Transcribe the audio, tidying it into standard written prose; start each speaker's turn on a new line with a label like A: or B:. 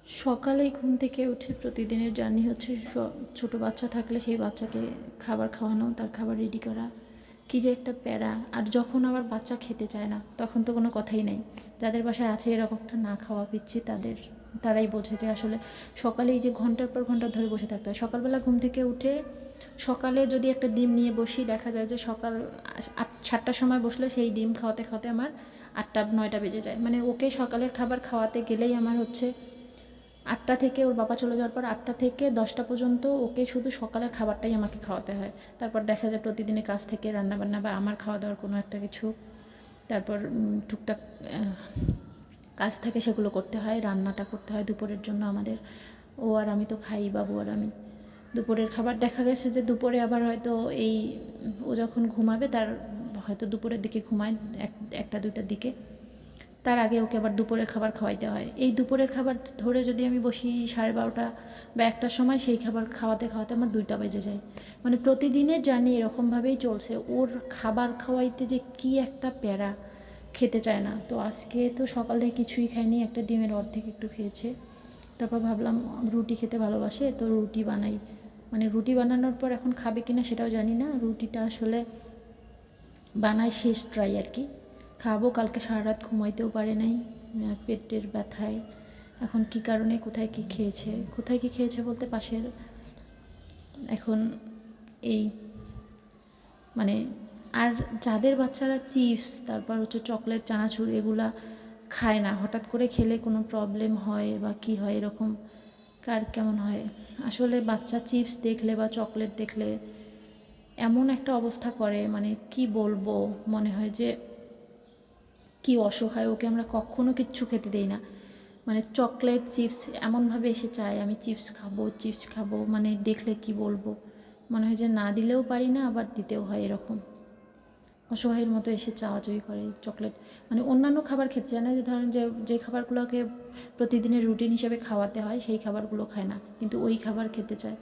A: সকালেই ঘুম থেকে উঠে প্রতিদিনের জার্নি হচ্ছে ছোটো বাচ্চা থাকলে সেই বাচ্চাকে খাবার খাওয়ানো, তার খাবার রেডি করা, কী যে একটা প্যারা। আর যখন আবার বাচ্চা খেতে চায় না তখন তো কোনো কথাই নেই। যাদের বাসায় আছে এরকমটা না খাওয়া পিচ্ছি তারাই বোঝে যে আসলে সকালেই যে ঘন্টার পর ঘন্টা ধরে বসে থাকতে হয়। সকালবেলা ঘুম থেকে উঠে সকালে যদি একটা ডিম নিয়ে বসি, দেখা যায় যে সকাল 7টার সময় বসলে সেই ডিম খাওয়াতে খাওয়াতে আমার 8টা 9টা বেজে যায়। মানে ওকে সকালের খাবার খাওয়াতে গেলেই আমার হচ্ছে 8টা থেকে, ওর বাবা চলে যাওয়ার পর 8টা থেকে 10টা পর্যন্ত ওকে শুধু সকালের খাবারটাই আমাকে খাওয়াতে হয়। তারপর দেখা যায় প্রতিদিনের কাজ থেকে রান্নাবান্না বা আমার খাওয়া দাওয়ার কোনো একটা কিছু, তারপর টুকটাক কাজ থাকে, সেগুলো করতে হয়, রান্নাটা করতে হয় দুপুরের জন্য আমাদের। ও আর আমি তো খাই, বাবু আর আমি। দুপুরের খাবার দেখা গেছে যে দুপুরে আবার হয়তো এই ও যখন ঘুমাবে তার হয়তো দুপুরের দিকে ঘুমায় 1টা 2টার দিকে, তার আগে ওকে আবার দুপুরের খাবার খাওয়াইতে হয়। এই দুপুরের খাবার ধরে যদি আমি বসি 12:30 বা 1টার সময়, সেই খাবার খাওয়াতে খাওয়াতে আমার 2টা বেজে যায়। মানে প্রতিদিনের জার্নি এরকমভাবেই চলছে। ওর খাবার খাওয়াইতে যে কী একটা প্যারা, খেতে চায় না। তো আজকে তো সকাল থেকে কিছুই খায়নি, একটা ডিমের অর্ধেক একটু খেয়েছে। তারপর ভাবলাম রুটি খেতে ভালোবাসে, তো রুটি বানাই। মানে রুটি বানানোর পর এখন খাবে কিনা সেটাও জানি না। রুটিটা আসলে বানাই শেষ ট্রাই আর কি। খাবো, কালকে সারা রাত ঘুমাইতেও পারে নাই পেটের ব্যথায়। এখন কি কারণে কোথায় কি খেয়েছে বলতে পাশের এখন এই মানে, আর যাদের বাচ্চারা চিপস, তারপর হচ্ছে চকলেট, চানাচুর এগুলা খায় না, হঠাৎ করে খেলে কোনো প্রবলেম হয় বা কি হয়, এরকম কার কেমন হয় আসলে। বাচ্চা চিপস দেখলে বা চকলেট দেখলে এমন একটা অবস্থা করে, মানে কি বলবো, মনে হয় যে কি অসহায়। ওকে আমরা কখনো কিচ্ছু খেতে দেই না। মানে চকলেট, চিপস এমনভাবে এসে চায় আমি চিপস খাবো, মানে দেখলে কি বলবো, মনে হয় যে না দিলেও পারি না, আবার দিতেও হয়, এরকম অসহায়ের মতো এসে চাওয়াচাই করে চকলেট। মানে অন্যান্য খাবার খেতে চায় না, যে ধরেন যে খাবারগুলোকে প্রতিদিনের রুটিন হিসেবে খাওয়াতে হয় সেই খাবারগুলো খায় না, কিন্তু ওই খাবার খেতে চায়।